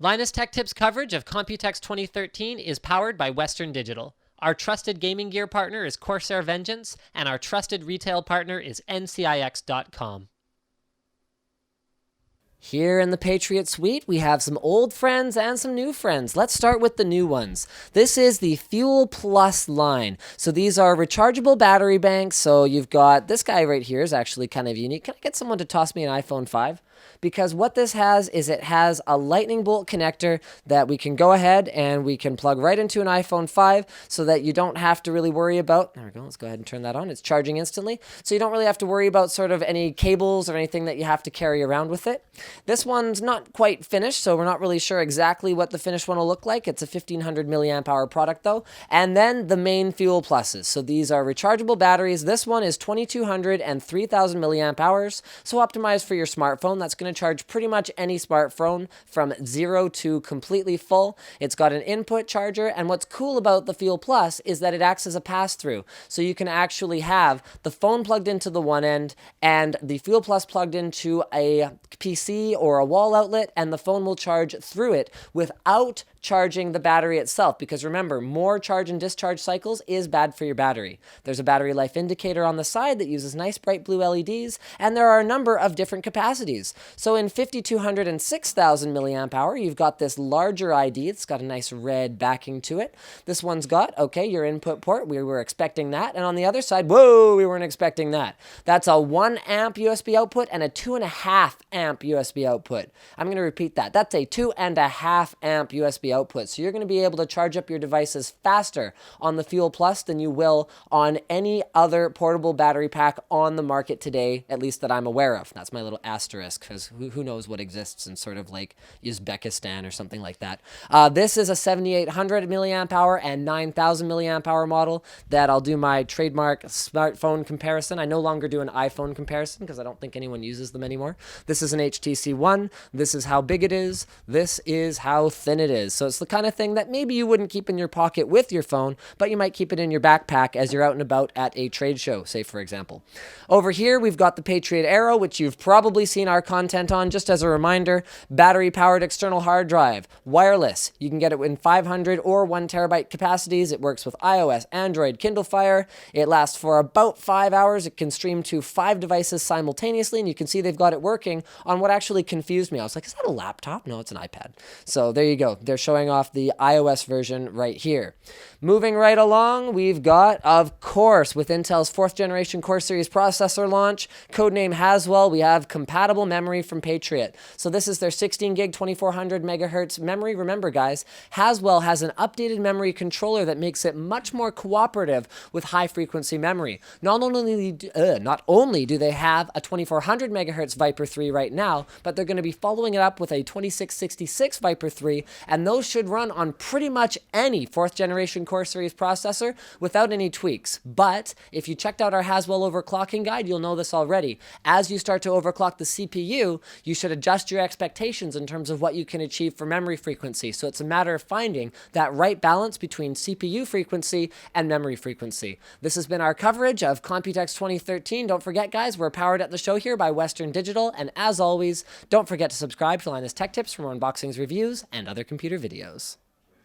Linus Tech Tips coverage of Computex 2013 is powered by Western Digital. Our trusted gaming gear partner is Corsair Vengeance, and our trusted retail partner is ncix.com. Here in the Patriot suite, we have some old friends and some new friends. Let's start with the new ones. This is the Fuel Plus line. So these are rechargeable battery banks. So you've got this guy right here is actually kind of unique. Can I get someone to toss me an iPhone 5? Because what this has is it has a lightning bolt connector that we can go ahead and we can plug right into an iPhone 5 so that you don't have to really worry about, there we go, let's go ahead and turn that on. It's charging instantly. So you don't really have to worry about sort of any cables or anything that you have to carry around with it. This one's not quite finished, so we're not really sure exactly what the finished one will look like. It's a 1500 milliamp hour product though. And then the main Fuel Pluses. So these are rechargeable batteries. This one is 2200 and 3000 milliamp hours. So optimized for your smartphone. That's going to charge pretty much any smartphone from 0 to completely full. It's got an input charger, and what's cool about the Fuel Plus is that it acts as a pass-through. So you can actually have the phone plugged into the one end and the Fuel Plus plugged into a PC or a wall outlet, and the phone will charge through it without charging the battery itself, because remember, more charge and discharge cycles is bad for your battery. There's a battery life indicator on the side that uses nice bright blue LEDs, and there are a number of different capacities. So in 5200 and 6000 milliamp hour, you've got this larger ID. It's got a nice red backing to it. This one's got, okay, your input port. We were expecting that. And on the other side, whoa, we weren't expecting that. That's a 1 amp USB output and a 2.5 amp USB output. I'm going to repeat that. That's a 2.5 amp USB output. So you're going to be able to charge up your devices faster on the Fuel Plus than you will on any other portable battery pack on the market today, at least that I'm aware of. That's my little asterisk, because who knows what exists in sort of like Uzbekistan or something like that. This is a 7800 milliamp hour and 9000 milliamp hour model that I'll do my trademark smartphone comparison. I no longer do an iPhone comparison because I don't think anyone uses them anymore. This is an HTC One. This is how big it is. This is how thin it is. So it's the kind of thing that maybe you wouldn't keep in your pocket with your phone, but you might keep it in your backpack as you're out and about at a trade show, say for example. Over here, we've got the Patriot Aero, which you've probably seen our content on. Just as a reminder, battery-powered external hard drive, wireless. You can get it in 500 or 1 terabyte capacities. It works with iOS, Android, Kindle Fire. It lasts for about 5 hours. It can stream to 5 devices simultaneously, and you can see they've got it working on what actually confused me. I was like, is that a laptop? No, it's an iPad. So there you go. They're showing off the iOS version right here. Moving right along, we've got, of course, with Intel's 4th generation Core Series processor launch, codename Haswell, we have compatible memory from Patriot. So this is their 16 gig 2400 megahertz memory. Remember guys, Haswell has an updated memory controller that makes it much more cooperative with high frequency memory. Not only do they have a 2400 megahertz Viper 3 right now, but they're going to be following it up with a 2666 Viper 3, and those should run on pretty much any 4th generation Core Series processor without any tweaks. But if you checked out our Haswell overclocking guide, you'll know this already. As you start to overclock the CPU, you should adjust your expectations in terms of what you can achieve for memory frequency. So it's a matter of finding that right balance between CPU frequency and memory frequency. This has been our coverage of Computex 2013. Don't forget, guys, we're powered at the show here by Western Digital. And as always, don't forget to subscribe to Linus Tech Tips for more unboxings, reviews, and other computer videos.